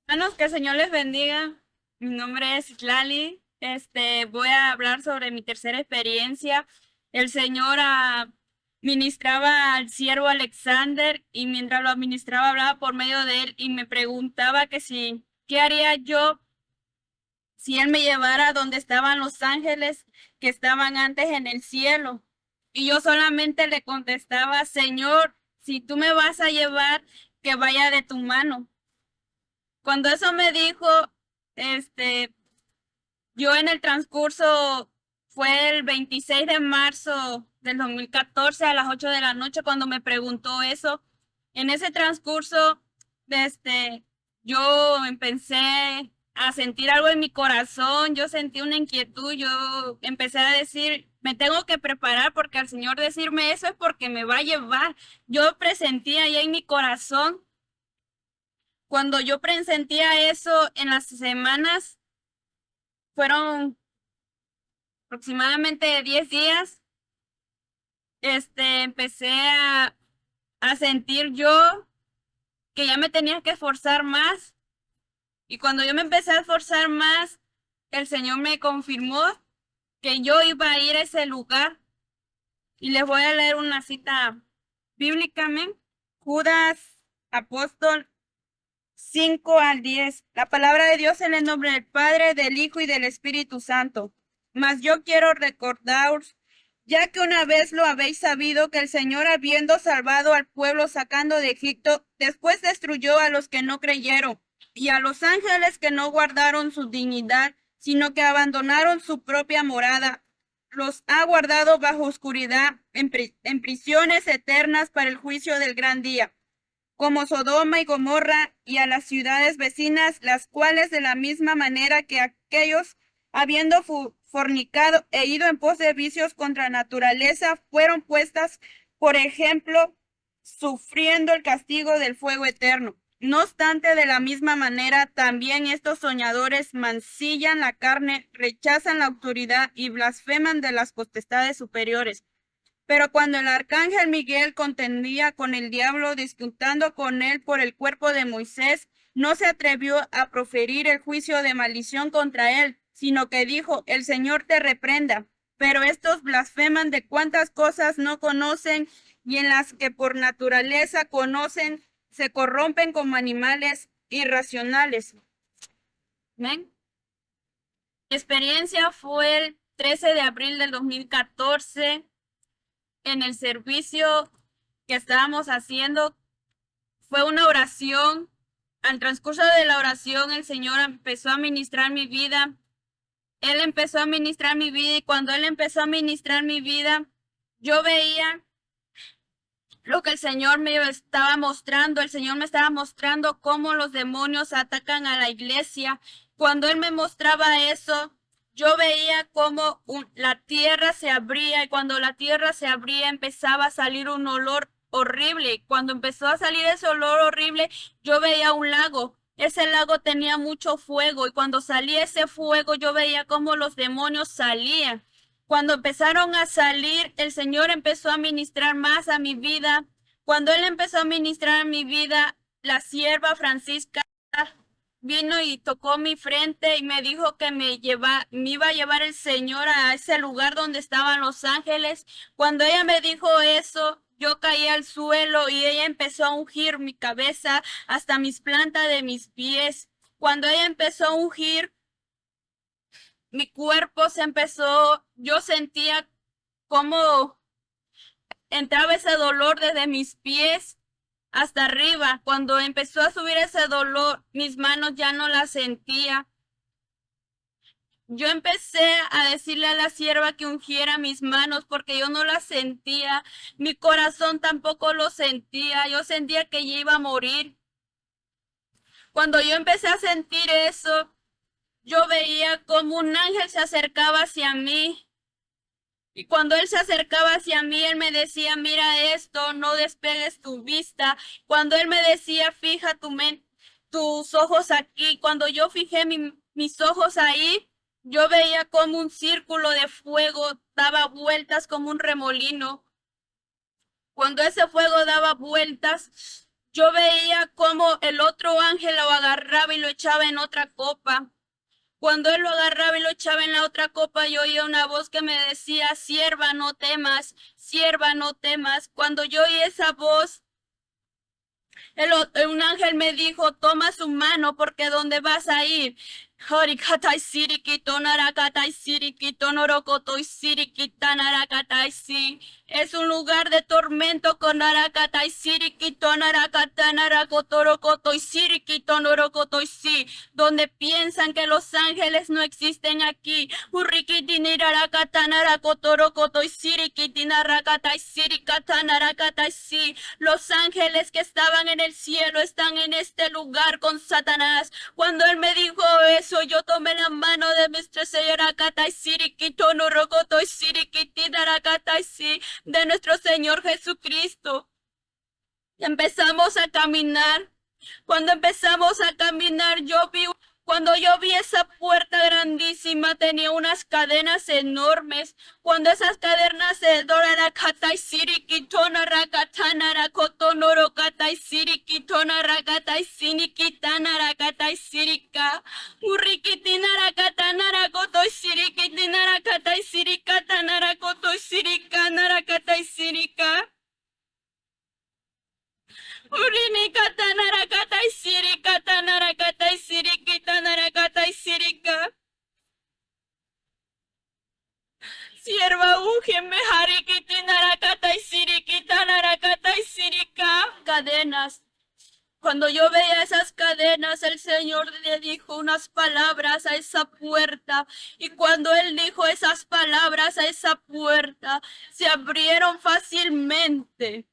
Hermanos, que el Señor les bendiga. Mi nombre es Itlali. Voy a hablar sobre mi tercera experiencia. El Señor ministraba al siervo Alexander y mientras lo administraba hablaba por medio de él y me preguntaba ¿qué haría yo si él me llevara a donde estaban los ángeles que estaban antes en el cielo? Y yo solamente le contestaba, Señor, si tú me vas a llevar, que vaya de tu mano. Cuando eso me dijo, este, yo en el transcurso, fue el 26 de marzo del 2014 a las 8 de la noche cuando me preguntó eso. En ese transcurso, yo empecé a sentir algo en mi corazón, yo sentí una inquietud, yo empecé a decir, me tengo que preparar porque al Señor decirme eso es porque me va a llevar. Yo presentía ahí en mi corazón cuando yo presentía eso en las semanas, fueron aproximadamente 10 días, empecé a sentir yo que ya me tenía que esforzar más. Y cuando yo me empecé a esforzar más, el Señor me confirmó que yo iba a ir a ese lugar. Y les voy a leer una cita bíblica, ¿men? Judas, apóstol 5 al 10. La palabra de Dios en el nombre del Padre, del Hijo y del Espíritu Santo. Mas yo quiero recordaros, ya que una vez lo habéis sabido, que el Señor, habiendo salvado al pueblo sacando de Egipto, después destruyó a los que no creyeron y a los ángeles que no guardaron su dignidad, sino que abandonaron su propia morada. Los ha guardado bajo oscuridad en prisiones eternas para el juicio del gran día, como Sodoma y Gomorra y a las ciudades vecinas, las cuales de la misma manera que aquellos, habiendo fornicado e ido en pos de vicios contra naturaleza, fueron puestas por ejemplo, sufriendo el castigo del fuego eterno. No obstante, de la misma manera, también estos soñadores mancillan la carne, rechazan la autoridad y blasfeman de las potestades superiores. Pero cuando el arcángel Miguel contendía con el diablo, disputando con él por el cuerpo de Moisés, no se atrevió a proferir el juicio de maldición contra él, sino que dijo, el Señor te reprenda. Pero estos blasfeman de cuantas cosas no conocen y en las que por naturaleza conocen, se corrompen como animales irracionales. ¿Ven? Mi experiencia fue el 13 de abril del 2014 en el servicio que estábamos haciendo. Fue una oración. Al transcurso de la oración, el Señor empezó a ministrar mi vida. Él empezó a ministrar mi vida y cuando Él empezó a ministrar mi vida, yo veía lo que el Señor me estaba mostrando. El Señor me estaba mostrando cómo los demonios atacan a la iglesia. Cuando Él me mostraba eso, yo veía cómo la tierra se abría y cuando la tierra se abría empezaba a salir un olor horrible. Cuando empezó a salir ese olor horrible, yo veía un lago. Ese lago tenía mucho fuego y cuando salía ese fuego yo veía cómo los demonios salían. Cuando empezaron a salir, el Señor empezó a ministrar más a mi vida. Cuando Él empezó a ministrar a mi vida, la sierva Francisca vino y tocó mi frente y me dijo que me iba a llevar el Señor a ese lugar donde estaban los ángeles. Cuando ella me dijo eso, yo caí al suelo y ella empezó a ungir mi cabeza hasta mis plantas de mis pies. Cuando ella empezó a ungir, mi cuerpo se empezó, yo sentía cómo entraba ese dolor desde mis pies hasta arriba. Cuando empezó a subir ese dolor, mis manos ya no las sentía. Yo empecé a decirle a la sierva que ungiera mis manos porque yo no las sentía. Mi corazón tampoco lo sentía. Yo sentía que ya iba a morir. Cuando yo empecé a sentir eso, yo veía como un ángel se acercaba hacia mí. Y cuando él se acercaba hacia mí, él me decía, mira esto, no despegues tu vista. Cuando él me decía, fija tus ojos aquí. Cuando yo fijé mis ojos ahí, yo veía como un círculo de fuego daba vueltas como un remolino. Cuando ese fuego daba vueltas, Yo veía cómo el otro ángel lo agarraba y lo echaba en otra copa. Cuando él lo agarraba y lo echaba en la otra copa, yo oía una voz que me decía, sierva, no temas, sierva, no temas. Cuando yo oí esa voz, un ángel me dijo, toma su mano porque ¿dónde vas a ir? Horikatai sirikito narakatai sirikito norokotoi sirikita narakatai si. Es un lugar de tormento con narakatai sirikito narakata narakotorokotoi sirikito norokotoi si. Donde piensan que los ángeles no existen aquí. Urikiti nirarakata narakotorokotoi sirikiti narakatai sirikata narakatai si. Los ángeles que estaban en el cielo están en este lugar con Satanás. Cuando él me dijo eso, yo tomé la mano de nuestro Señor Akatai Sirikito no Rokoto Sirikiti Darakatai Si de nuestro Señor Jesucristo. Empezamos a caminar. Cuando empezamos a caminar, cuando yo vi esa puerta grandísima, tenía unas cadenas enormes. Cuando esas cadenas se doran katai sirikitona rakatana rakotono rokatai sirikitona rakatai sinikitana rakatai sirika. Urikitina rakatana rakotoi sirikitina rakatai sirikatana rakotoi sirikana rakatai sirika. Urini katanara katai siri katanara katai siri kitanara katai sirika. Sierva úngeme harikitinara katai siri kitanara katai sirika. Cadenas. Cuando yo veía esas cadenas, el Señor le dijo unas palabras a esa puerta. Y cuando Él dijo esas palabras a esa puerta, se abrieron fácilmente.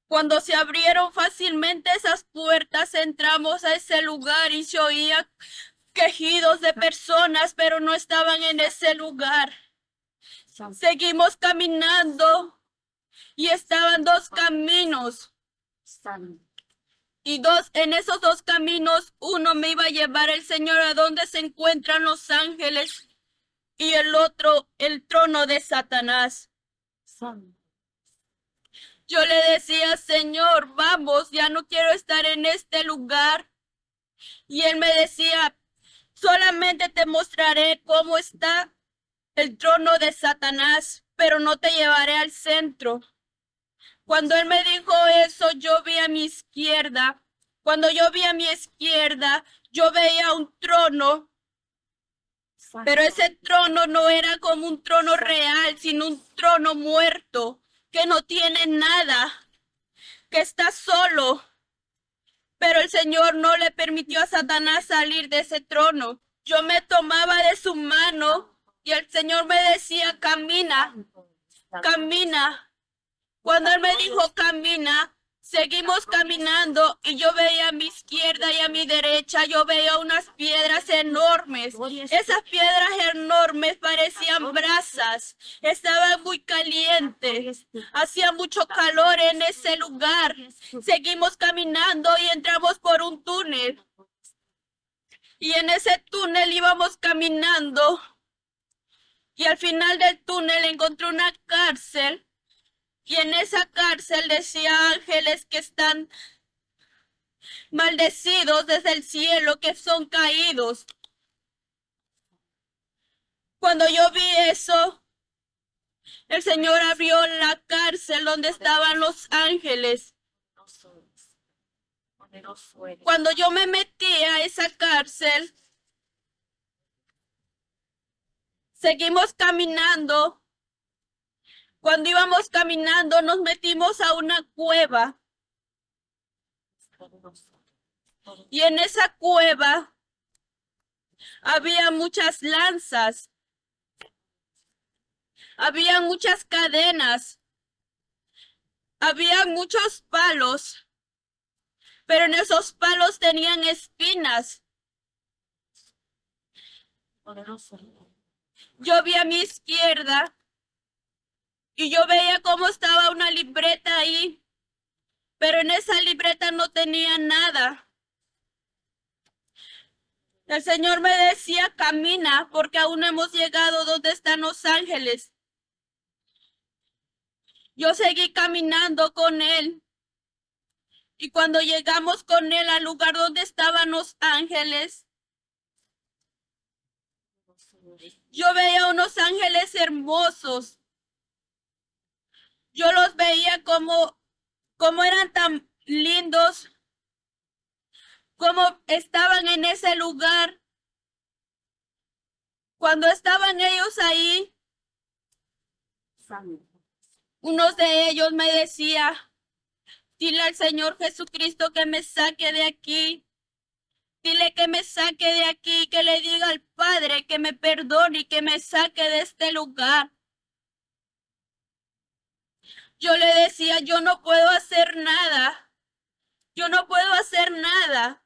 Cuando se abrieron fácilmente esas puertas, entramos a ese lugar y se oía quejidos de personas, pero no estaban en ese lugar. Seguimos caminando y estaban dos caminos. Y en esos dos caminos, uno me iba a llevar el Señor a donde se encuentran los ángeles y el otro, el trono de Satanás. Yo le decía, Señor, vamos, ya no quiero estar en este lugar. Y él me decía, solamente te mostraré cómo está el trono de Satanás, pero no te llevaré al centro. Cuando él me dijo eso, yo vi a mi izquierda. Cuando yo vi a mi izquierda, yo veía un trono, pero ese trono no era como un trono real, sino un trono muerto, que no tiene nada, que está solo. Pero el Señor no le permitió a Satanás salir de ese trono. Yo me tomaba de su mano y el Señor me decía, camina, camina. Cuando Él me dijo, camina, seguimos caminando y yo veía a mi izquierda y a mi derecha, yo veía unas piedras enormes. Esas piedras enormes parecían brasas, estaban muy calientes, hacía mucho calor en ese lugar. Seguimos caminando y entramos por un túnel. Y en ese túnel íbamos caminando y al final del túnel encontré una cárcel. Y en esa cárcel decía ángeles que están maldecidos desde el cielo, que son caídos. Cuando yo vi eso, el Señor abrió la cárcel donde estaban los ángeles. Cuando yo me metí a esa cárcel, seguimos caminando. Cuando íbamos caminando, nos metimos a una cueva. Y en esa cueva había muchas lanzas, había muchas cadenas, había muchos palos, pero en esos palos tenían espinas. Yo vi a mi izquierda y yo veía cómo estaba una libreta ahí, pero en esa libreta no tenía nada. El Señor me decía, camina, porque aún no hemos llegado donde están los ángeles. Yo seguí caminando con Él. Y cuando llegamos con él al lugar donde estaban los ángeles, yo veía unos ángeles hermosos. Yo los veía como eran tan lindos, como estaban en ese lugar. Cuando estaban ellos ahí, uno de ellos me decía, dile al Señor Jesucristo que me saque de aquí. Dile que me saque de aquí, que le diga al Padre que me perdone y que me saque de este lugar. Yo le decía, yo no puedo hacer nada. Yo no puedo hacer nada.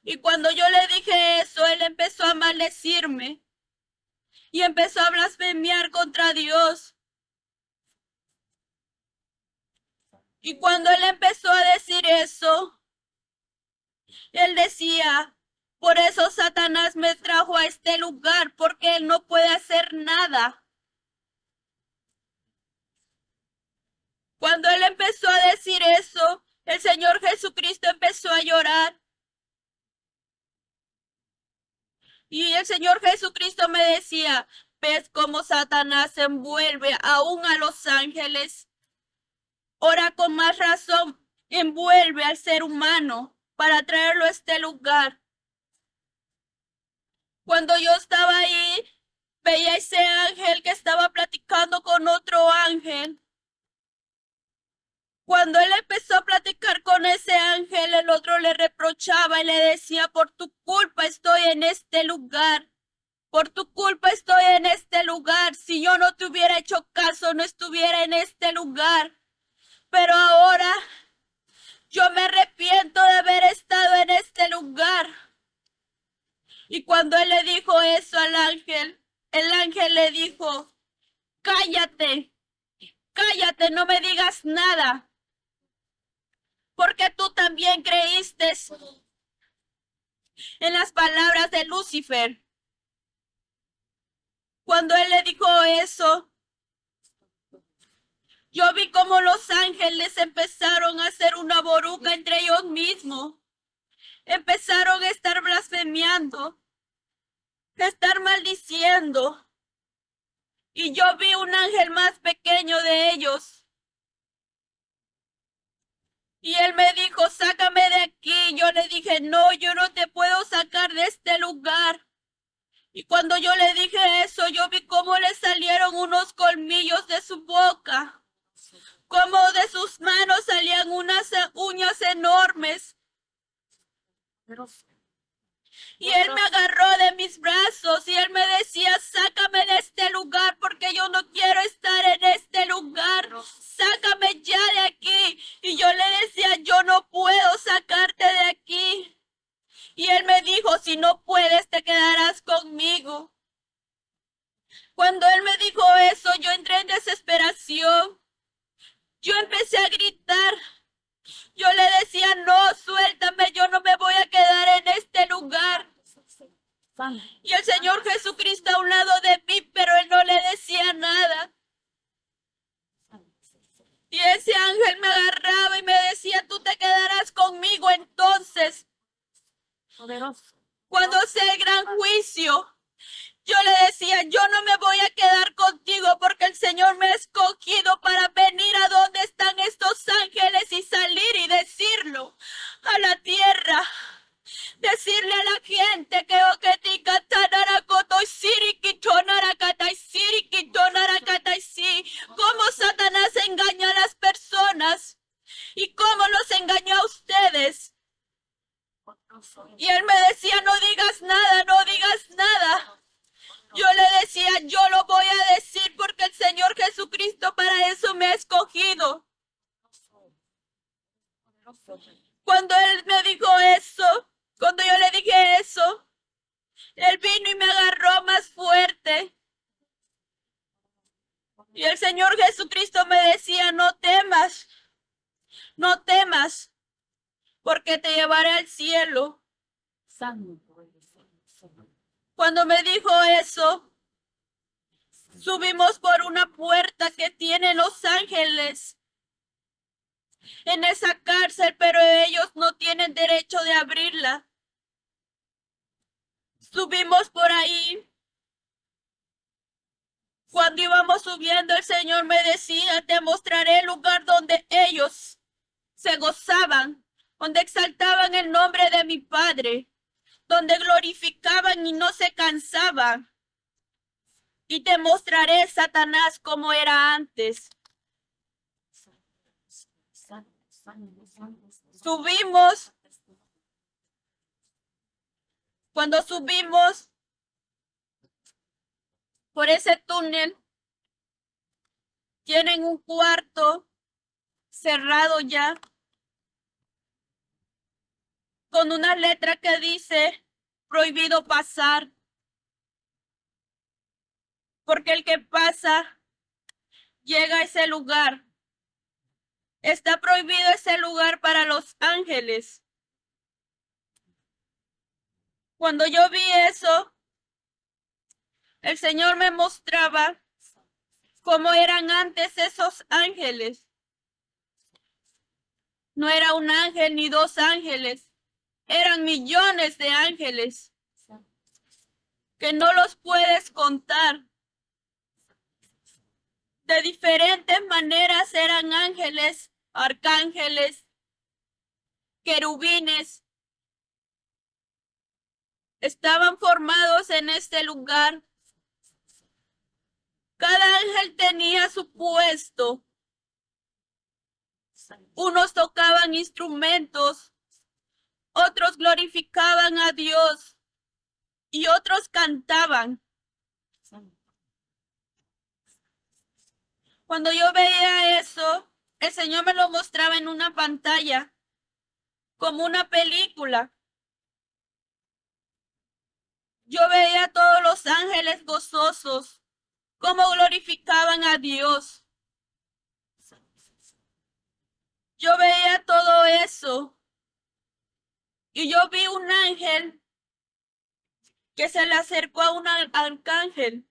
Y cuando yo le dije eso, él empezó a maldecirme y empezó a blasfemiar contra Dios. Y cuando él empezó a decir eso, él decía, por eso Satanás me trajo a este lugar, porque él no puede hacer nada. Cuando él empezó a decir eso, el Señor Jesucristo empezó a llorar. Y el Señor Jesucristo me decía, ¿ves cómo Satanás envuelve aún a los ángeles? Ahora con más razón envuelve al ser humano para traerlo a este lugar. Cuando yo estaba ahí, veía ese ángel que estaba platicando con otro ángel. Cuando él empezó a platicar con ese ángel, el otro le reprochaba y le decía, por tu culpa estoy en este lugar. Por tu culpa estoy en este lugar. Si yo no te hubiera hecho caso, no estuviera en este lugar. Pero ahora yo me arrepiento de haber estado en este lugar. Y cuando él le dijo eso al ángel, el ángel le dijo, cállate, cállate, no me digas nada. Porque tú también creíste en las palabras de Lucifer. Cuando él le dijo eso, yo vi como los ángeles empezaron a hacer una boruga entre ellos mismos. Empezaron a estar blasfemiando, a estar maldiciendo. Y yo vi un ángel más pequeño de ellos. Y él me dijo, sácame de aquí. Yo le dije, no, yo no te puedo sacar de este lugar. Y cuando yo le dije eso, yo vi cómo le salieron unos colmillos de su boca. Como de sus manos salían unas uñas enormes. Y él me agarró de mis brazos y él me decía, sácame de este lugar porque yo no quiero estar en este lugar. Sácame ya de aquí. Y yo le decía, yo no puedo sacarte de aquí. Y él me dijo, si no puedes, te quedarás conmigo. Cuando él me dijo eso, yo entré en desesperación. Yo empecé a gritar. Yo le decía, no, suéltame, yo no me voy a quedar en este lugar. Y el Señor Jesucristo a un lado de mí, pero él no le decía nada. Y ese ángel me agarraba y me decía, tú te quedarás conmigo entonces. Cuando sea el gran juicio, yo le decía, yo no me voy a quedar contigo porque el Señor me ha escogido para venir a donde están estos ángeles y salir y decirlo a la tierra. Decirle a la gente que cómo Satanás engaña a las personas y cómo los engañó a ustedes. Y él me decía, no digas nada, no digas nada. Yo le decía, yo lo voy a decir porque el Señor Jesucristo para eso me ha escogido. Cuando él me dijo eso, cuando yo le dije eso, él vino y me agarró más fuerte. Y el Señor Jesucristo me decía, no temas, no temas, porque te llevaré al cielo. Cuando me dijo eso, subimos por una puerta que tienen los ángeles. en esa cárcel, pero ellos no tienen derecho de abrirla. Subimos por ahí. Cuando íbamos subiendo, el Señor me decía, te mostraré el lugar donde ellos se gozaban, donde exaltaban el nombre de mi Padre, donde glorificaban y no se cansaban. Y te mostraré, Satanás, como era antes. Subimos. Cuando subimos por ese túnel, tienen un cuarto cerrado ya, con una letra que dice, prohibido pasar, porque el que pasa llega a ese lugar. Está prohibido ese lugar para los ángeles. Cuando yo vi eso, el Señor me mostraba cómo eran antes esos ángeles. No era un ángel ni dos ángeles, eran millones de ángeles que no los puedes contar. De diferentes maneras eran ángeles, arcángeles, querubines. Estaban formados en este lugar. Cada ángel tenía su puesto. Unos tocaban instrumentos, otros glorificaban a Dios y otros cantaban. Cuando yo veía eso, el Señor me lo mostraba en una pantalla, como una película. Yo veía a todos los ángeles gozosos, cómo glorificaban a Dios. Yo veía todo eso y yo vi un ángel que se le acercó a un arcángel.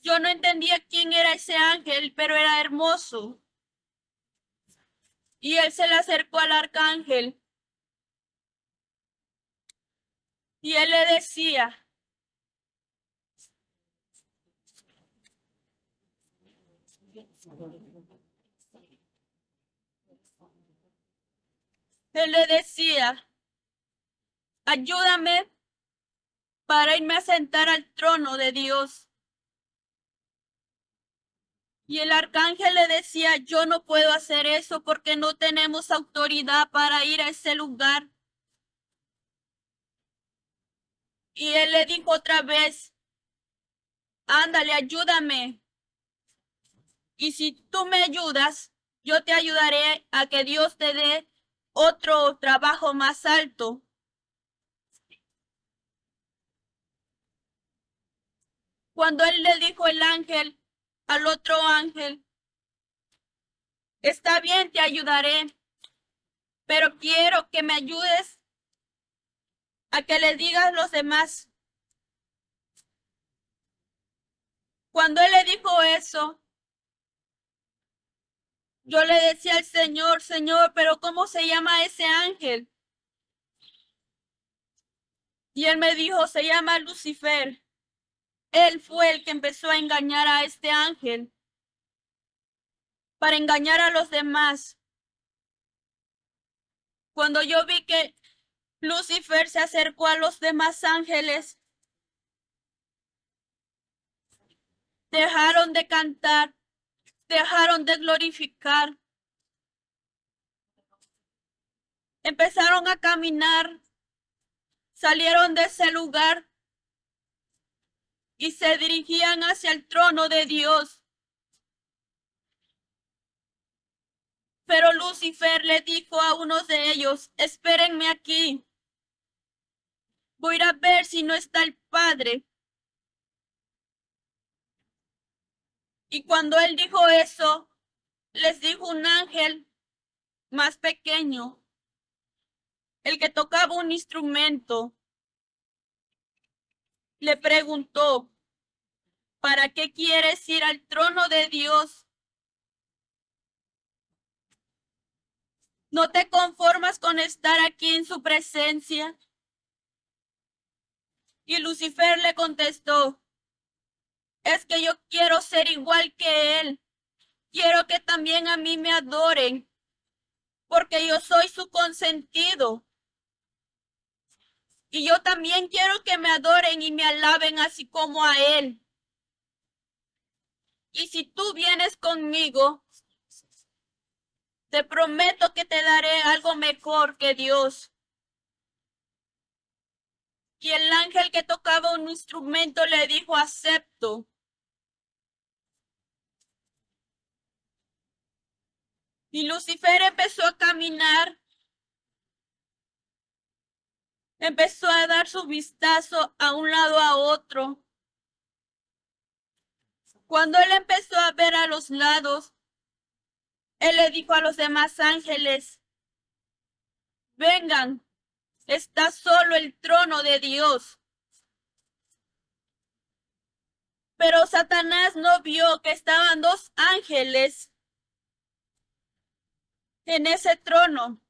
Yo no entendía quién era ese ángel, pero era hermoso. Y él se le acercó al arcángel y él le decía, ayúdame para irme a sentar al trono de Dios. Y el arcángel le decía, yo no puedo hacer eso porque no tenemos autoridad para ir a ese lugar. Y él le dijo otra vez, ándale, ayúdame. Y si tú me ayudas, yo te ayudaré a que Dios te dé otro trabajo más alto. Cuando él le dijo el ángel al otro ángel, está bien, te ayudaré, pero quiero que me ayudes a que le digas a los demás. Cuando él le dijo eso, yo le decía al Señor, Señor, pero ¿cómo se llama ese ángel? Y él me dijo, se llama Lucifer. Él fue el que empezó a engañar a este ángel para engañar a los demás. Cuando yo vi que Lucifer se acercó a los demás ángeles, dejaron de cantar, dejaron de glorificar, empezaron a caminar, salieron de ese lugar y se dirigían hacia el trono de Dios. Pero Lucifer le dijo a uno de ellos, espérenme aquí, voy a ir a ver si no está el Padre. Y cuando él dijo eso, les dijo un ángel más pequeño, el que tocaba un instrumento, le preguntó, ¿para qué quieres ir al trono de Dios ¿No te conformas con estar aquí en su presencia? Y Lucifer le contestó, es que yo quiero ser igual que él. Quiero que también a mí me adoren, porque yo soy su consentido. Y yo también quiero que me adoren y me alaben así como a él. Y si tú vienes conmigo, te prometo que te daré algo mejor que Dios. Y el ángel que tocaba un instrumento le dijo, acepto. Y Lucifer empezó a caminar, empezó a dar su vistazo a un lado a otro. Cuando él empezó a ver a los lados, él le dijo a los demás ángeles, vengan, está solo el trono de Dios. Pero Satanás no vio que estaban dos ángeles en ese trono.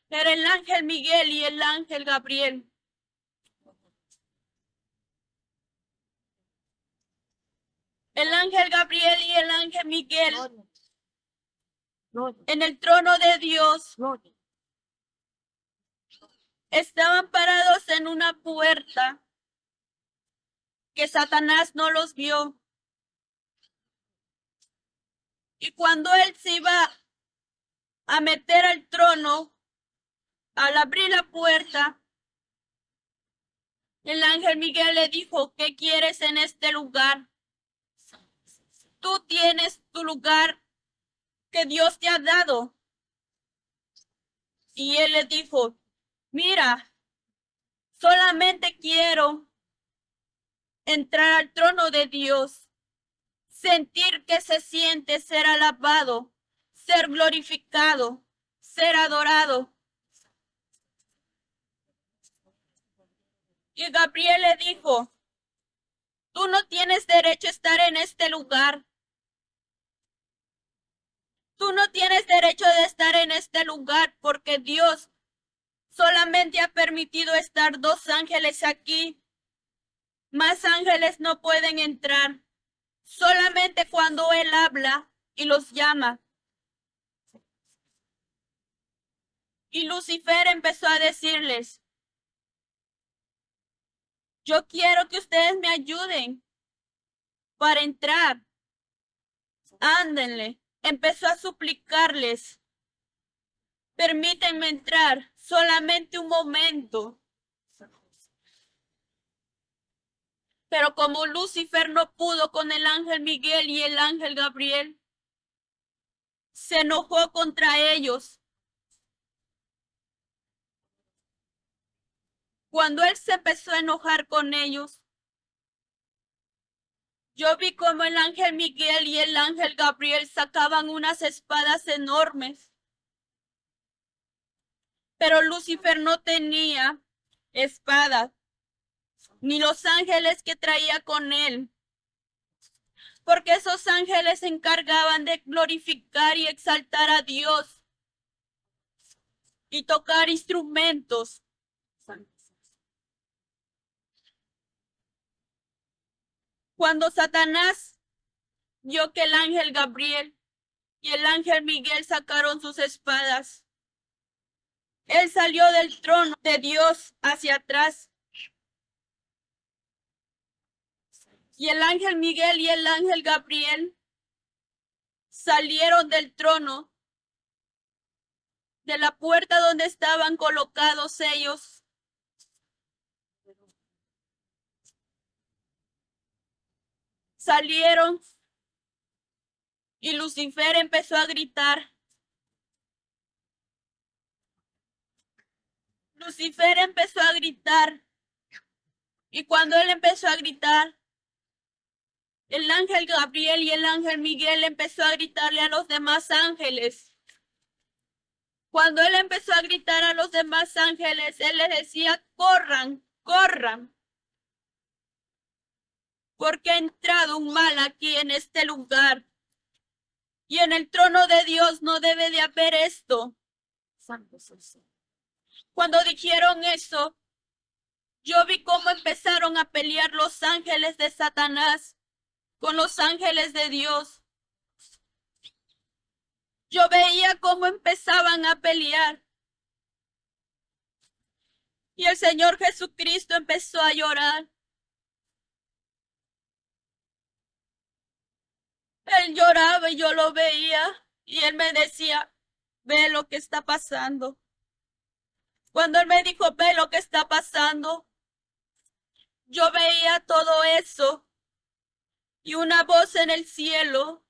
Era el ángel Miguel y el ángel Gabriel. El ángel Gabriel y el ángel Miguel en el trono de Dios estaban parados en una puerta que Satanás no los vio. Y cuando él se iba a meter al trono, al abrir la puerta, el ángel Miguel le dijo, ¿qué quieres en este lugar? Tú tienes tu lugar que Dios te ha dado. Y él le dijo, mira, solamente quiero entrar al trono de Dios, sentir que se siente ser alabado, ser glorificado, ser adorado. Y Gabriel le dijo, tú no tienes derecho a estar en este lugar. Tú no tienes derecho de estar en este lugar porque Dios solamente ha permitido estar dos ángeles aquí. Más ángeles no pueden entrar. Solamente cuando Él habla y los llama. Y Lucifer empezó a decirles, yo quiero que ustedes me ayuden para entrar. Ándenle. Empezó a suplicarles, permítanme entrar solamente un momento. Pero como Lucifer no pudo con el ángel Miguel y el ángel Gabriel, se enojó contra ellos. Cuando él se empezó a enojar con ellos, yo vi como el ángel Miguel y el ángel Gabriel sacaban unas espadas enormes. Pero Lucifer no tenía espada, ni los ángeles que traía con él, porque esos ángeles se encargaban de glorificar y exaltar a Dios y tocar instrumentos. Cuando Satanás vio que el ángel Gabriel y el ángel Miguel sacaron sus espadas, él salió del trono de Dios hacia atrás. Y el ángel Miguel y el ángel Gabriel salieron del trono, de la puerta donde estaban colocados ellos. Salieron y Lucifer empezó a gritar. Lucifer empezó a gritar. Y cuando él empezó a gritar, el ángel Gabriel y el ángel Miguel empezó a gritarle a los demás ángeles. Cuando él empezó a gritar a los demás ángeles, él les decía, corran, corran, porque ha entrado un mal aquí en este lugar. Y en el trono de Dios no debe de haber esto. Cuando dijeron eso, yo vi cómo empezaron a pelear los ángeles de Satanás con los ángeles de Dios. Yo veía cómo empezaban a pelear. Y el Señor Jesucristo empezó a llorar. Él lloraba y yo lo veía. Y él me decía, ve lo que está pasando. Cuando él me dijo, ve lo que está pasando, yo veía todo eso. Y una voz en el cielo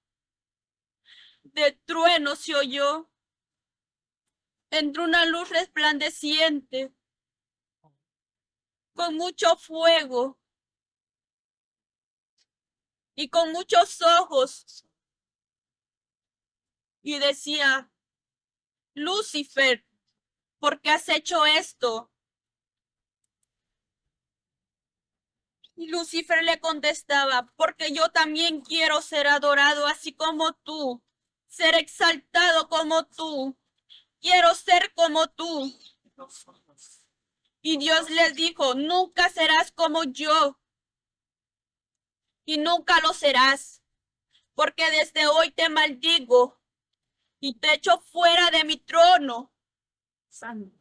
de trueno se oyó. Entró una luz resplandeciente, con mucho fuego y con muchos ojos. Y decía, Lucifer, ¿por qué has hecho esto? Y Lucifer le contestaba, porque yo también quiero ser adorado así como tú, ser exaltado como tú, quiero ser como tú. Y Dios les dijo, nunca serás como yo y nunca lo serás, porque desde hoy te maldigo y te echo fuera de mi trono. Santo,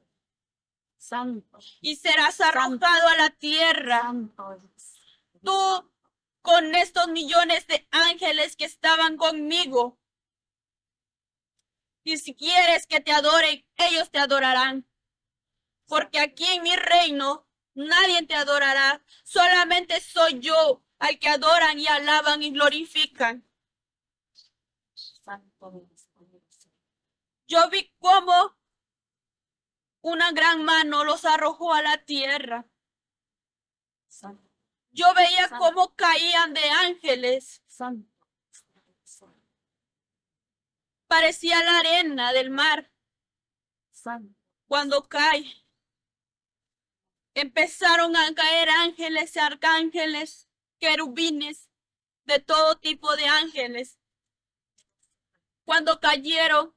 santo. Y serás arrojado a la tierra. Santo. Tú con estos millones de ángeles que estaban conmigo. Y si quieres que te adoren, ellos te adorarán. Porque aquí en mi reino nadie te adorará. Solamente soy yo al que adoran y alaban y glorifican. Yo vi cómo una gran mano los arrojó a la tierra. Yo veía cómo caían de ángeles. Parecía la arena del mar. Cuando cae, empezaron a caer ángeles, arcángeles, querubines, de todo tipo de ángeles. Cuando cayeron,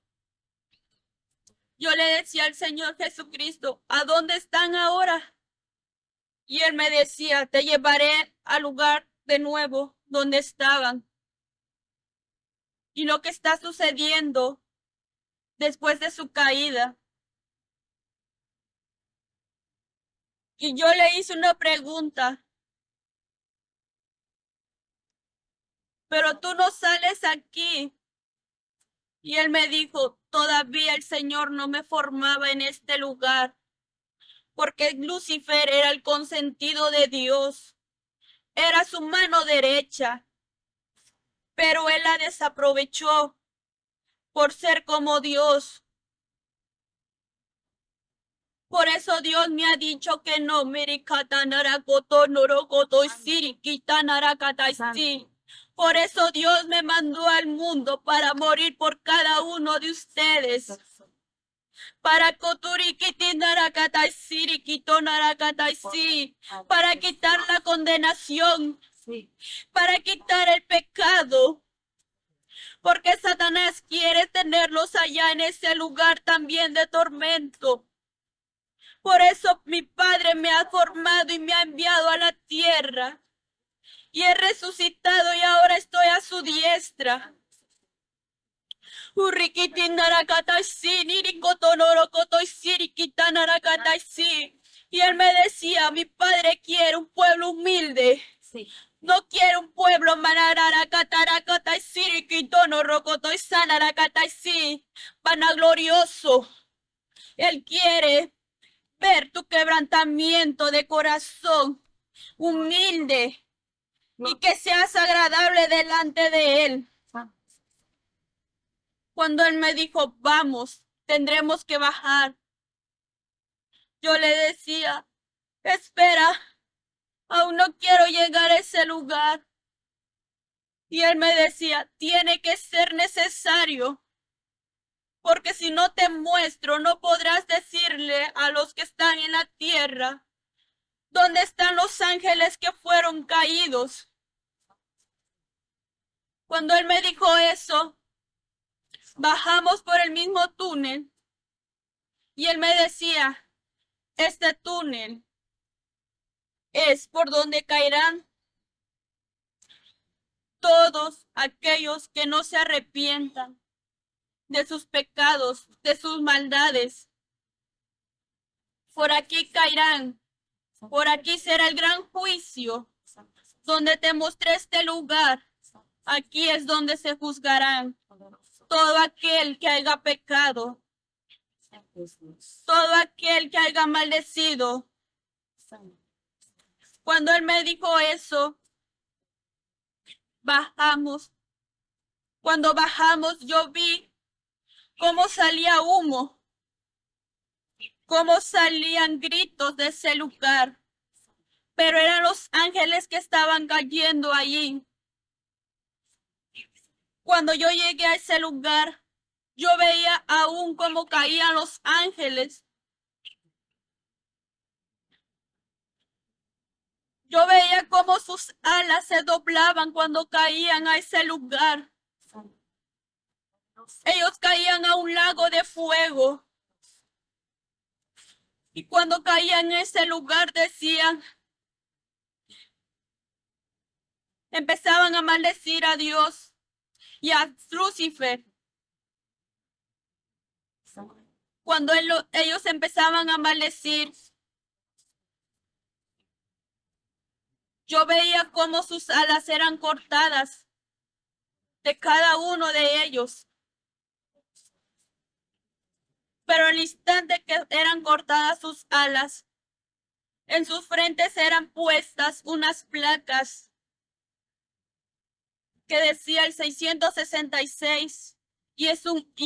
yo le decía al Señor Jesucristo, ¿a dónde están ahora? Y él me decía, te llevaré al lugar de nuevo donde estaban. Y lo que está sucediendo después de su caída. Y yo le hice una pregunta. Pero tú no sales aquí. Y él me dijo, todavía el Señor no me formaba en este lugar, porque Lucifer era el consentido de Dios, era su mano derecha, pero él la desaprovechó por ser como Dios. Por eso Dios me ha dicho que no, por eso Dios me mandó al mundo para morir por cada uno de ustedes. Para para quitar la condenación, para quitar el pecado, porque Satanás quiere tenerlos allá en ese lugar también de tormento. Por eso mi Padre me ha formado y me ha enviado a la tierra. Y he resucitado y ahora estoy a su diestra. Y él me decía, mi Padre quiere un pueblo humilde. Sí. No quiere un pueblo vanaglorioso. Él quiere ver tu quebrantamiento de corazón, humilde, y que seas agradable delante de él. Cuando él me dijo, vamos, tendremos que bajar, yo le decía, espera, aún no quiero llegar a ese lugar. Y él me decía, tiene que ser necesario, porque si no te muestro, no podrás decirle a los que están en la tierra, ¿dónde están los ángeles que fueron caídos? Cuando él me dijo eso, bajamos por el mismo túnel y él me decía, este túnel es por donde caerán todos aquellos que no se arrepientan de sus pecados, de sus maldades. Por aquí caerán, por aquí será el gran juicio, donde te mostré este lugar. Aquí es donde se juzgarán todo aquel que haya pecado, todo aquel que haya maldecido. Cuando él me dijo eso, bajamos. Cuando bajamos, yo vi cómo salía humo, cómo salían gritos de ese lugar. Pero eran los ángeles que estaban cayendo allí. Cuando yo llegué a ese lugar, yo veía aún cómo caían los ángeles. Yo veía cómo sus alas se doblaban cuando caían a ese lugar. Ellos caían a un lago de fuego. Y cuando caían en ese lugar decían, empezaban a maldecir a Dios y a Lucifer. Cuando ellos empezaban a maldecir, yo veía cómo sus alas eran cortadas de cada uno de ellos. Pero al instante que eran cortadas sus alas, en sus frentes eran puestas unas placas que decía el 666 y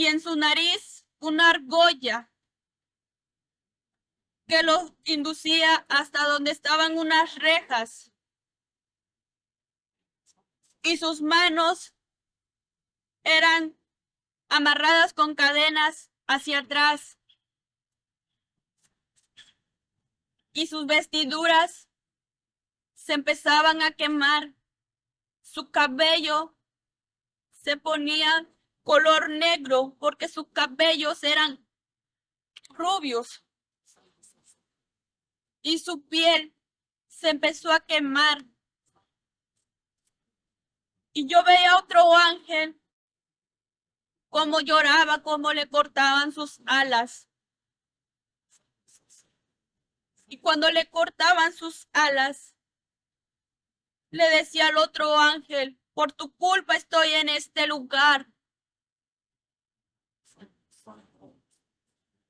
en su nariz una argolla que los inducía hasta donde estaban unas rejas. Y sus manos eran amarradas con cadenas hacia atrás. Y sus vestiduras se empezaban a quemar. Su cabello se ponía color negro porque sus cabellos eran rubios. Y su piel se empezó a quemar. Y yo veía otro ángel, cómo lloraba, cómo le cortaban sus alas. Y cuando le cortaban sus alas, le decía al otro ángel, por tu culpa estoy en este lugar.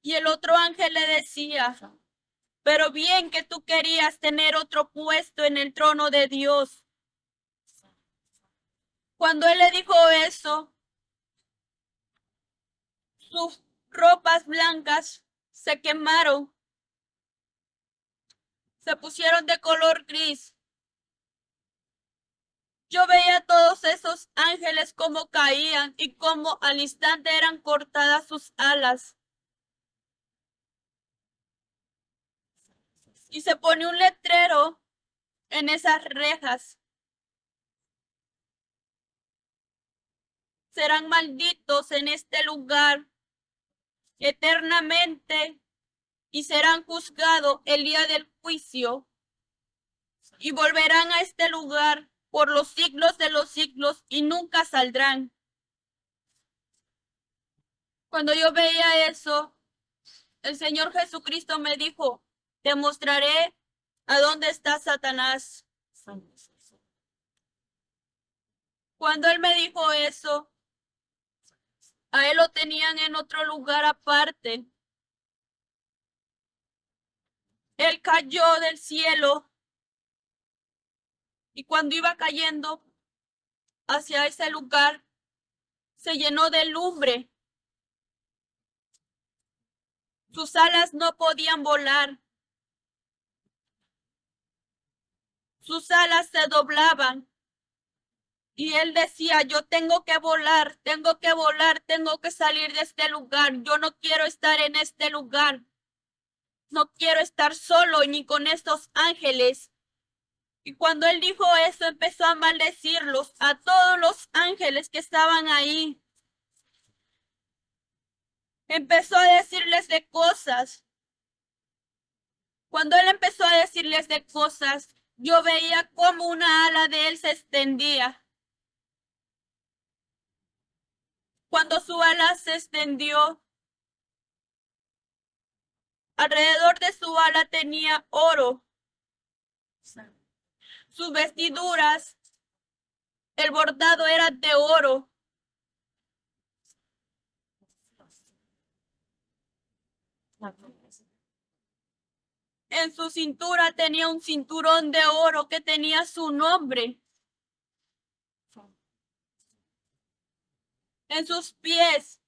Y el otro ángel le decía, pero bien que tú querías tener otro puesto en el trono de Dios. Cuando él le dijo eso, sus ropas blancas se quemaron, se pusieron de color gris. Yo veía todos esos ángeles como caían y como al instante eran cortadas sus alas. Y se pone un letrero en esas rejas. Serán malditos en este lugar eternamente y serán juzgados el día del juicio y volverán a este lugar por los siglos de los siglos y nunca saldrán. Cuando yo veía eso, el Señor Jesucristo me dijo, te mostraré a dónde está Satanás. Cuando él me dijo eso, a él lo tenían en otro lugar aparte. Él cayó del cielo y cuando iba cayendo hacia ese lugar, se llenó de lumbre. Sus alas no podían volar. Sus alas se doblaban. Y él decía, yo tengo que volar, tengo que volar, tengo que salir de este lugar. Yo no quiero estar en este lugar. No quiero estar solo ni con estos ángeles. Y cuando él dijo eso, empezó a maldecirlos a todos los ángeles que estaban ahí. empezó a decirles de cosas. Cuando él empezó a decirles de cosas, yo veía cómo una ala de él se extendía. Cuando su ala se extendió, alrededor de su ala tenía oro. Sus vestiduras, el bordado era de oro. En su cintura tenía un cinturón de oro que tenía su nombre. En sus pies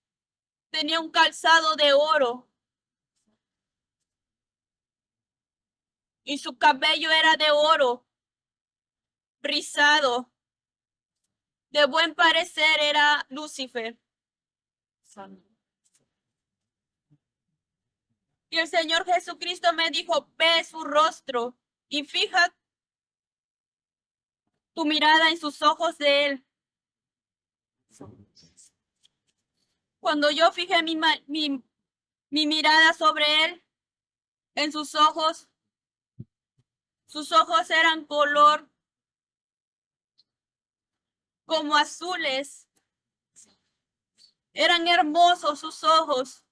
tenía un calzado de oro. Y su cabello era de oro, rizado. De buen parecer era Lucifer. Y el Señor Jesucristo me dijo, ve su rostro y fija tu mirada en sus ojos de él. Cuando yo fijé mi mirada sobre él, en sus ojos eran color como azules. Eran hermosos sus ojos,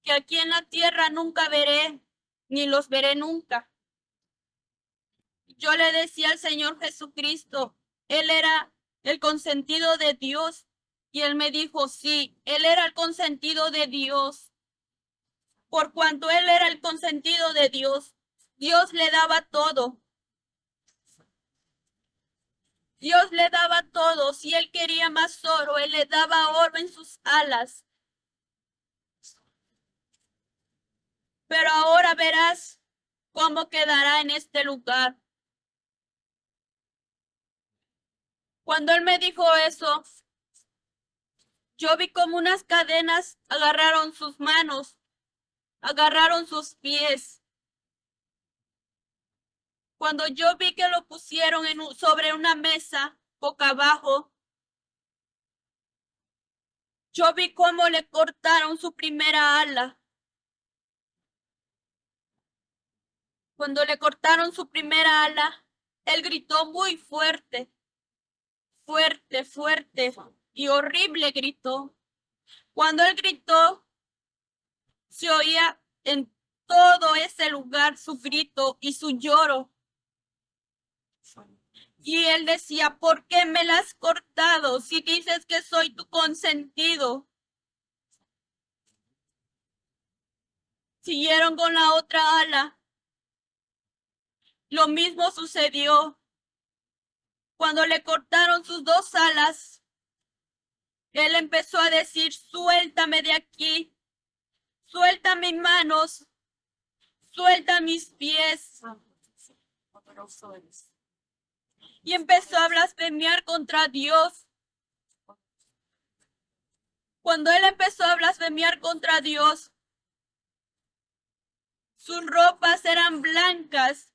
que aquí en la tierra nunca veré, ni los veré nunca. Yo le decía al Señor Jesucristo, Él era el consentido de Dios. Y Él me dijo, sí, Él era el consentido de Dios. Por cuanto Él era el consentido de Dios, Dios le daba todo. Dios le daba todo. Si Él quería más oro, Él le daba oro en sus alas. Pero ahora verás cómo quedará en este lugar. Cuando Él me dijo eso, yo vi como unas cadenas agarraron sus manos, agarraron sus pies. Cuando yo vi que lo pusieron sobre una mesa, boca abajo, yo vi cómo le cortaron su primera ala. Cuando le cortaron su primera ala, él gritó muy fuerte, fuerte, fuerte y horrible gritó. Cuando él gritó, se oía en todo ese lugar su grito y su lloro. Y él decía, ¿por qué me la has cortado si dices que soy tu consentido? Siguieron con la otra ala. Lo mismo sucedió. Cuando le cortaron sus dos alas, él empezó a decir, suéltame de aquí, suelta mis manos, suelta mis pies. Y empezó a blasfemiar contra Dios. Cuando él empezó a blasfemiar contra Dios, sus ropas eran blancas,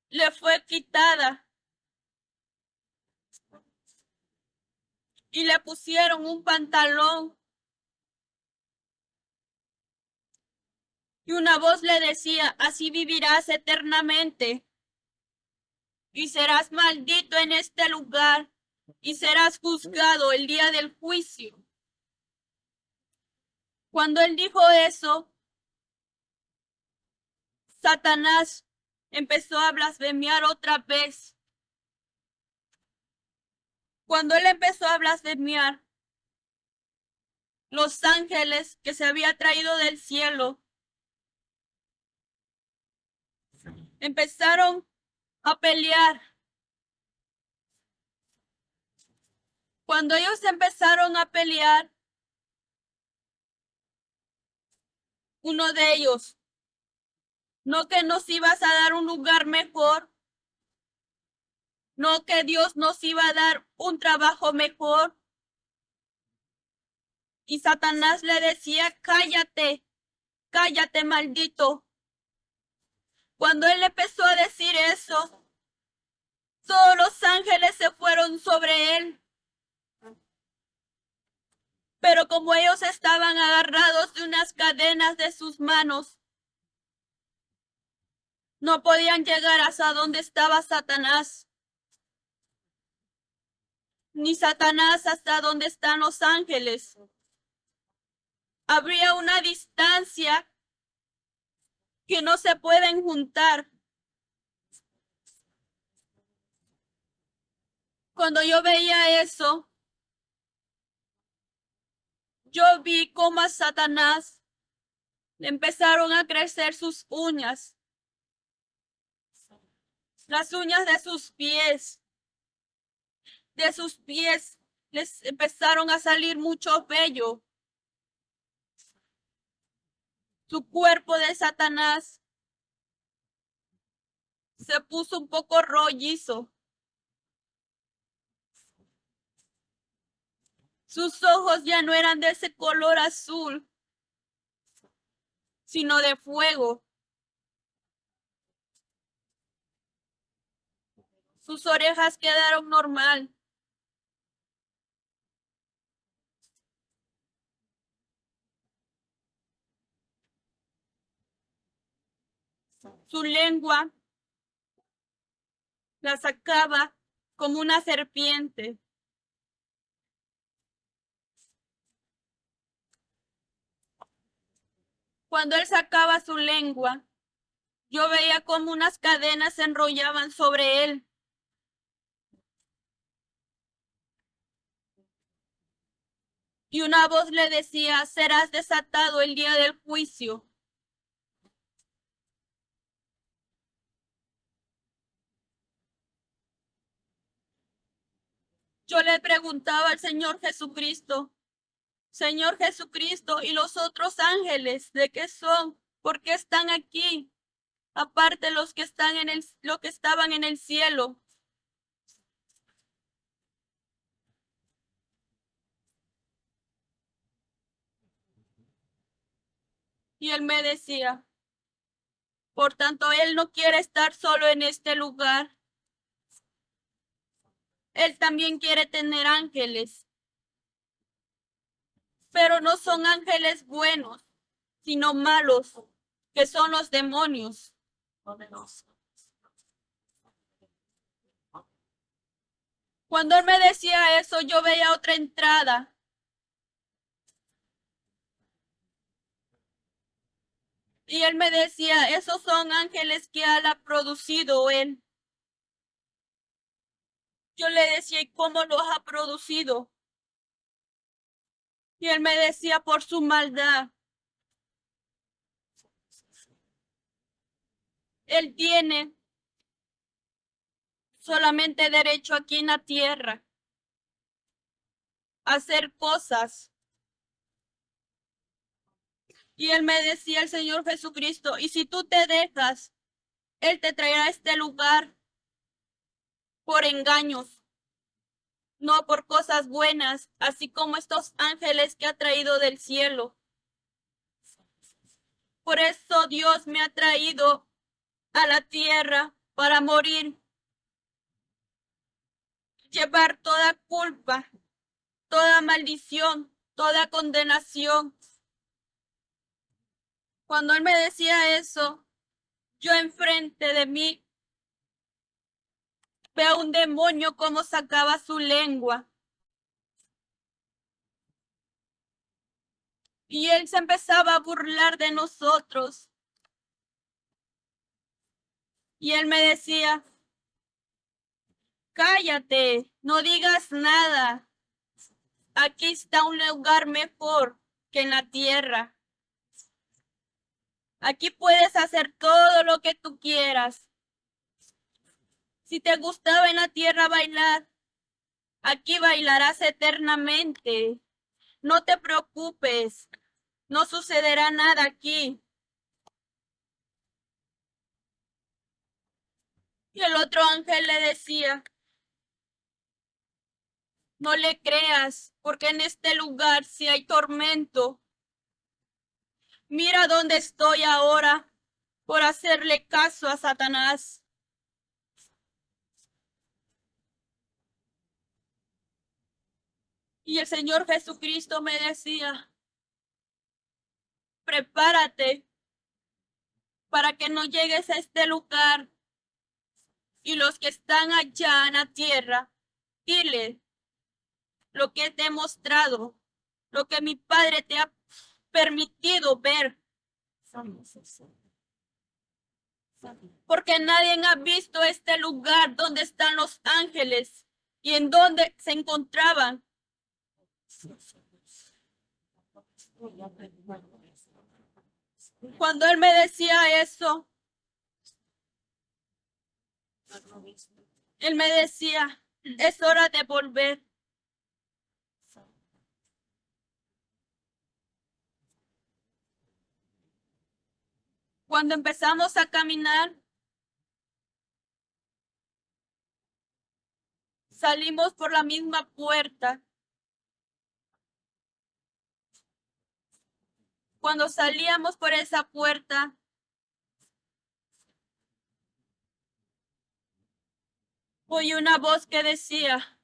le fue quitada y le pusieron un pantalón. Y una voz le decía, así vivirás eternamente y serás maldito en este lugar y serás juzgado el día del juicio. Cuando él dijo eso, Satanás empezó a blasfemiar otra vez. Cuando él empezó a blasfemiar, los ángeles que se había traído del cielo empezaron a pelear. Cuando ellos empezaron a pelear, uno de ellos, no que nos ibas a dar un lugar mejor, no que Dios nos iba a dar un trabajo mejor. Y Satanás le decía, cállate, cállate, maldito. Cuando él empezó a decir eso, todos los ángeles se fueron sobre él. Pero como ellos estaban agarrados de unas cadenas de sus manos, no podían llegar hasta donde estaba Satanás, ni Satanás hasta donde están los ángeles. Habría una distancia que no se pueden juntar. Cuando yo veía eso, yo vi cómo a Satanás le empezaron a crecer sus uñas, las uñas de sus pies. De sus pies les empezaron a salir mucho vello. Su cuerpo de Satanás se puso un poco rollizo. Sus ojos ya no eran de ese color azul, sino de fuego. Sus orejas quedaron normal. Su lengua la sacaba como una serpiente. Cuando él sacaba su lengua, yo veía como unas cadenas se enrollaban sobre él. Y una voz le decía: serás desatado el día del juicio. Yo le preguntaba al Señor Jesucristo: Señor Jesucristo, ¿y los otros ángeles de qué son? ¿Por qué están aquí? Aparte los que están lo que estaban en el cielo. Y él me decía: por tanto, él no quiere estar solo en este lugar. Él también quiere tener ángeles, pero no son ángeles buenos, sino malos, que son los demonios. Cuando él me decía eso, yo veía otra entrada. Y él me decía: esos son ángeles que él ha producido él. Yo le decía: ¿y cómo los ha producido? Y él me decía: por su maldad. Él tiene solamente derecho aquí en la tierra a hacer cosas. Y él me decía, el Señor Jesucristo: y si tú te dejas, él te traerá a este lugar por engaños, no por cosas buenas, así como estos ángeles que ha traído del cielo. Por eso Dios me ha traído a la tierra para morir, llevar toda culpa, toda maldición, toda condenación. Cuando él me decía eso, yo enfrente de mí veo un demonio como sacaba su lengua. Y él se empezaba a burlar de nosotros. Y él me decía: cállate, no digas nada. Aquí está un lugar mejor que en la tierra. Aquí puedes hacer todo lo que tú quieras. Si te gustaba en la tierra bailar, aquí bailarás eternamente. No te preocupes, no sucederá nada aquí. Y el otro ángel le decía: no le creas, porque en este lugar sí hay tormento. Mira dónde estoy ahora por hacerle caso a Satanás. Y el Señor Jesucristo me decía, prepárate para que no llegues a este lugar. Y los que están allá en la tierra, dile lo que te he mostrado, lo que mi Padre te ha permitido ver. Porque nadie ha visto este lugar donde están los ángeles y en donde se encontraban. Cuando él me decía eso, él me decía, es hora de volver. Cuando empezamos a caminar, salimos por la misma puerta. Cuando salíamos por esa puerta, oí una voz que decía,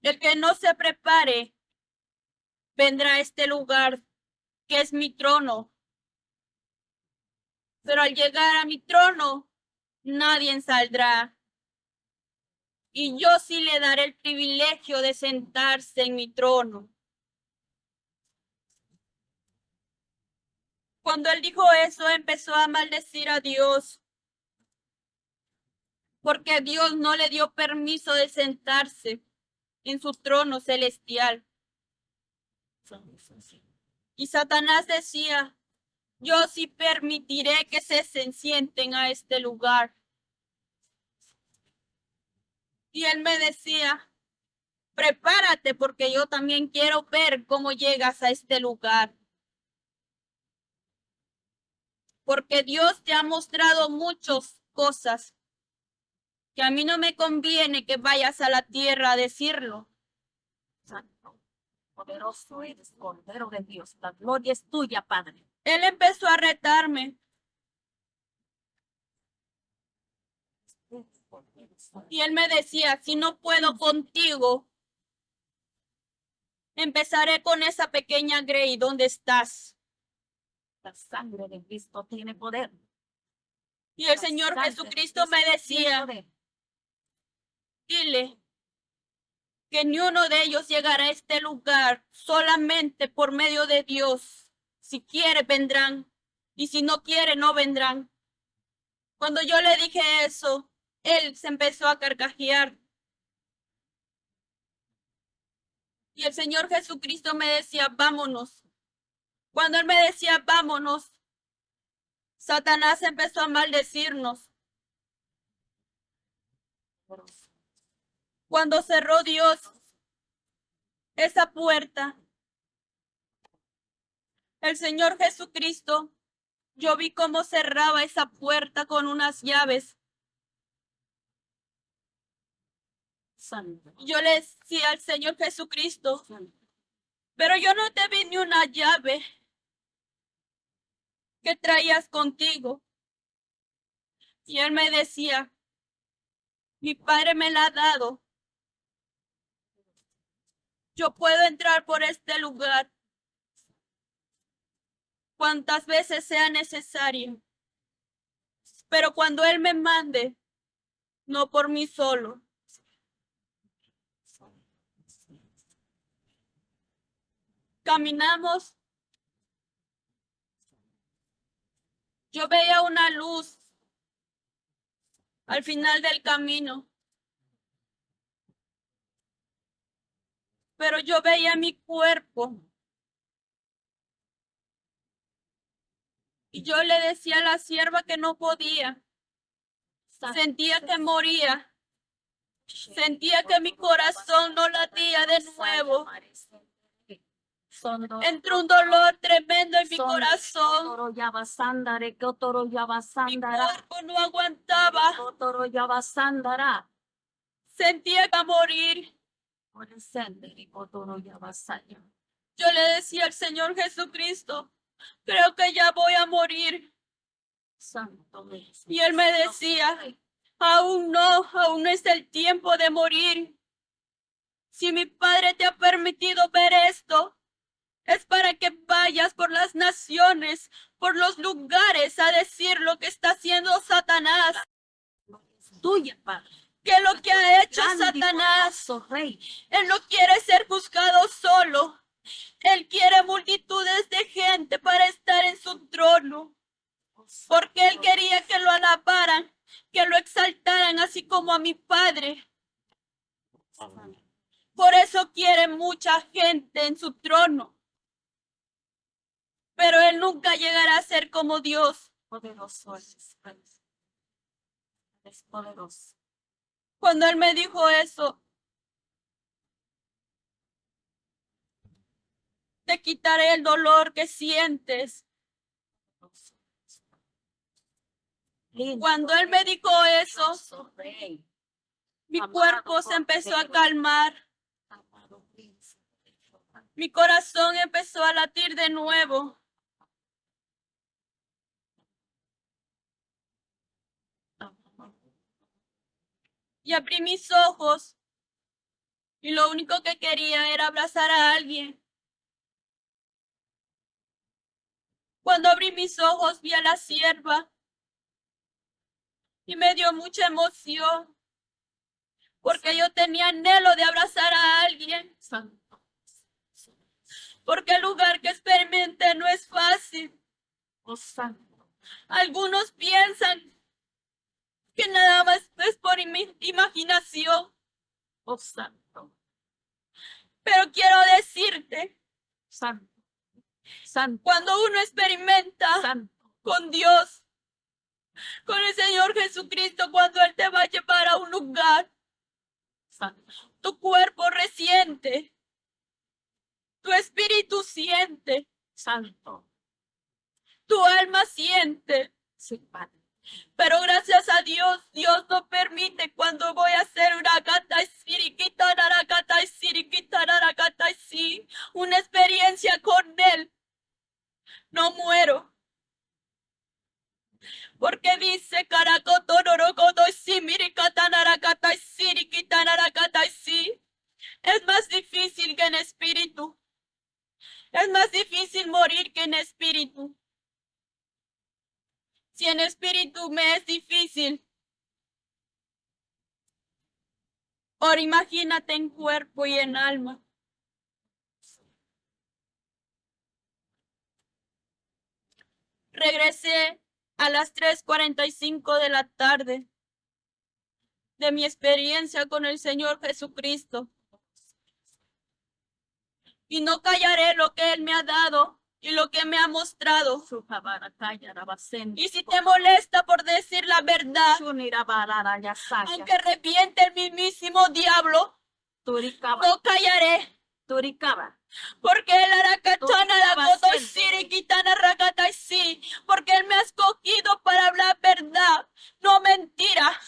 el que no se prepare, vendrá a este lugar que es mi trono. Pero al llegar a mi trono, nadie saldrá. Y yo sí le daré el privilegio de sentarse en mi trono. Cuando él dijo eso, empezó a maldecir a Dios, porque Dios no le dio permiso de sentarse en su trono celestial. Y Satanás decía, yo sí permitiré que se sienten a este lugar. Y él me decía, prepárate porque yo también quiero ver cómo llegas a este lugar. Porque Dios te ha mostrado muchas cosas que a mí no me conviene que vayas a la tierra a decirlo. Santo, poderoso eres, Cordero de Dios, la gloria es tuya, Padre. Él empezó a retarme y él me decía, si no puedo contigo, empezaré con esa pequeña Grey, ¿dónde estás? La sangre de Cristo tiene poder. Y el Señor Jesucristo me decía, dile que ni uno de ellos llegará a este lugar solamente por medio de Dios. Si quiere, vendrán. Y si no quiere, no vendrán. Cuando yo le dije eso, él se empezó a carcajear. Y el Señor Jesucristo me decía, vámonos. Cuando él me decía, vámonos, Satanás empezó a maldecirnos. Cuando cerró Dios esa puerta, el Señor Jesucristo, yo vi cómo cerraba esa puerta con unas llaves. Santo. Yo le decía al Señor Jesucristo, pero yo no te vi ni una llave que traías contigo. Y él me decía, mi Padre me la ha dado. Yo puedo entrar por este lugar cuantas veces sea necesario. Pero cuando Él me mande, no por mí solo. Caminamos. Yo veía una luz al final del camino. Pero yo veía mi cuerpo. Y yo le decía a la sierva que no podía. Sentía que moría. Sentía que mi corazón no latía de nuevo. Entró un dolor tremendo en mi corazón. Mi cuerpo no aguantaba. Sentía que iba a morir. Yo le decía al Señor Jesucristo, creo que ya voy a morir. Y él me decía, aún no es el tiempo de morir. Si mi Padre te ha permitido ver esto, es para que vayas por las naciones, por los lugares a decir lo que está haciendo Satanás. Es tuya, Padre. ¿Qué es lo que ha hecho Grande y Satanás? poderoso Rey. Él no quiere ser juzgado solo. Él quiere multitudes de gente para estar en su trono. Porque Él quería que lo alabaran, que lo exaltaran, así como a mi Padre. Por eso quiere mucha gente en su trono. Pero Él nunca llegará a ser como Dios. Poderoso eres, Rey. Es poderoso. Cuando Él me dijo eso, te quitaré el dolor que sientes. Lindo, Cuando Él me dijo eso, poderoso Rey. mi Amado cuerpo se empezó a Cordero. calmar. Amado Príncipe de Jehová. Mi corazón empezó a latir de nuevo. Y abrí mis ojos. Y lo único que quería era abrazar a alguien. Cuando abrí mis ojos vi a la sierva. Y me dio mucha emoción. Porque yo tenía anhelo de abrazar a alguien. Santo. Porque el lugar que experimenté no es fácil. Oh, santo. Algunos piensan que nada más es por mi imaginación. Oh, santo. Pero quiero decirte, Santo. Santo. cuando uno experimenta Santo. con Dios, con el Señor Jesucristo, cuando Él te va a llevar a un lugar, Santo. tu cuerpo resiente, tu espíritu siente, Santo. tu alma siente. Sí, Padre. Pero gracias a Dios, Dios no permite cuando voy a hacer una una experiencia con Él. No muero. Porque dice es más difícil que en espíritu. Es más difícil morir que en espíritu. Si en espíritu me es difícil, ahora imagínate en cuerpo y en alma. Regresé a las 3:45 de la tarde de mi experiencia con el Señor Jesucristo. Y no callaré lo que Él me ha dado y lo que me ha mostrado. Y si te molesta por decir la verdad, aunque reviente el mismísimo diablo, no callaré. Porque Él hará cachana la coto siri quitana rakata sí. Porque Él me ha escogido para hablar verdad, no mentira.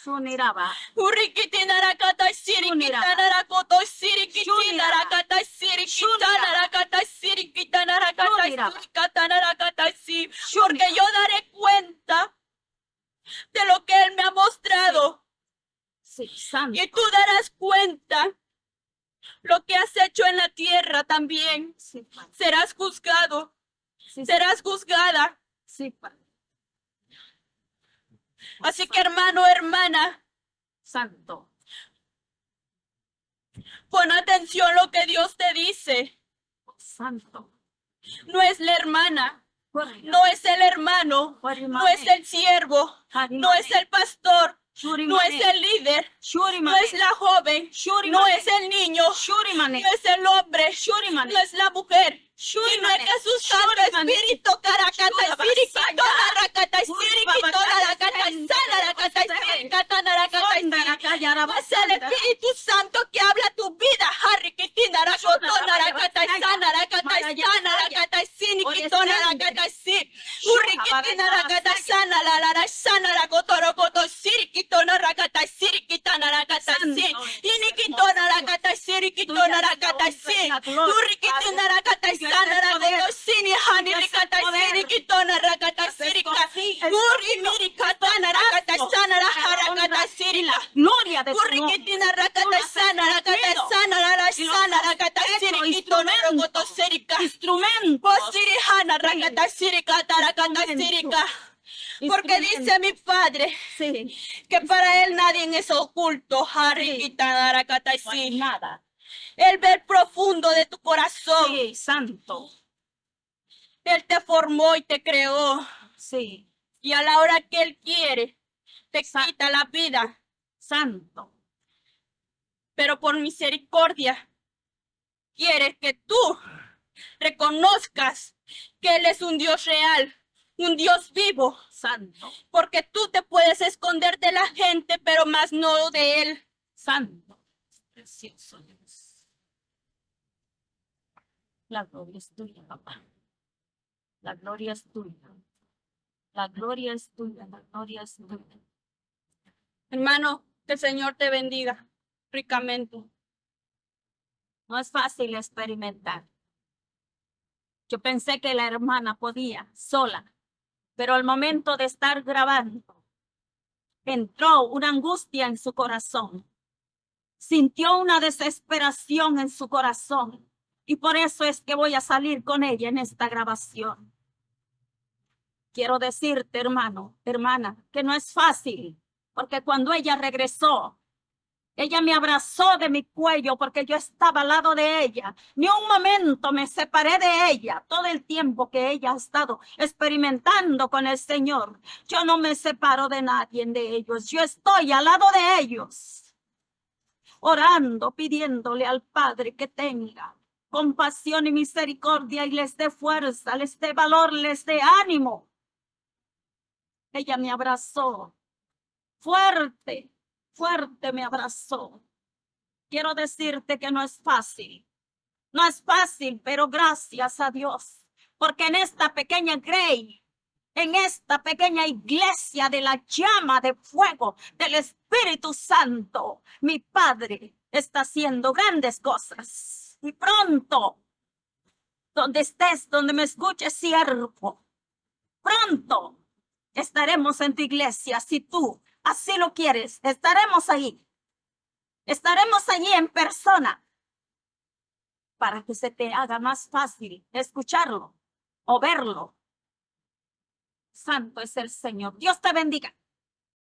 Urikitina rakata siri quitana rakoto siri kitina rakata siri quitana rakata siri quitana rakata siri katana rakata sí. Porque yo daré cuenta de lo que Él me ha mostrado. Sí, santo. Y tú darás cuenta lo que has hecho en la tierra también. Sí, Padre. Serás juzgado, Sí, serás juzgada. sí, Padre. Así que hermano, hermana, Santo. pon atención lo que Dios te dice. Santo. No es la hermana, no es el hermano, no es el siervo, no es el pastor, no es el líder, no es la joven, no es el niño, no es el hombre, no es la mujer. Y no es Jesús Santo Espíritu, caracata, espíritu, rakata, espíritu, rakata, sana, rakata, espíritu, katana, rakata, espíritu. Es el Espíritu Santo que habla tu vida. Harry, Kitina, rakotona, rakata, sana, rakata, sana, rakata, sini, kitona, rakata, si. Uri, Kitina, rakata, sana, la, sana, rakotoro, koto, siri, kitona, rakata, siri, kitana, rakata, si. Ini, kitona, rakata, siri, kitona, rakata, si. Uri, Kitina, rakata, sana, rakata, sini, hani, rakata, siri, kitona, rakata, siri, Uri, miri, katana, rakata, sana, rakata, siri, Gloria de tu nombre. Urrikitina rakata sana rakata sana la Instrumentos. Posirijana, Sí. rakatasirika, tarakatasirika. Porque dice mi padre Sí, que para él nadie es oculto. Harikita, no hay darakatasi. nada. Él ve el profundo de tu corazón. Sí, santo. Él te formó y te creó. Sí, Y a la hora que él quiere, te Sa- quita la vida. santo. Pero por misericordia, quiere que tú reconozcas que Él es un Dios real, un Dios vivo. Santo. Porque tú te puedes esconder de la gente, pero más no de Él. Santo. Precioso Dios. La gloria es tuya, papá. La gloria es tuya. La gloria es tuya. La gloria es tuya. Hermano, que el Señor te bendiga ricamente. No es fácil experimentar. Yo pensé que la hermana podía sola, pero al momento de estar grabando, entró una angustia en su corazón. Sintió una desesperación en su corazón. Y por eso es que voy a salir con ella en esta grabación. Quiero decirte, hermano, hermana, que no es fácil, porque cuando ella regresó, ella me abrazó de mi cuello porque yo estaba al lado de ella. Ni un momento me separé de ella. Todo el tiempo que ella ha estado experimentando con el Señor, yo no me separo de nadie de ellos. Yo estoy al lado de ellos, orando, pidiéndole al Padre que tenga compasión y misericordia y les dé fuerza, les dé valor, les dé ánimo. Ella me abrazó fuerte, fuerte me abrazó. Quiero decirte que no es fácil. No es fácil, pero gracias a Dios. Porque en esta pequeña Grey, en esta pequeña iglesia de la llama de fuego del Espíritu Santo, mi Padre está haciendo grandes cosas. Y pronto, donde estés, donde me escuches, siervo, pronto estaremos en tu iglesia. Si tú así lo quieres, estaremos ahí. Estaremos allí en persona para que se te haga más fácil escucharlo o verlo. Santo es el Señor. Dios te bendiga.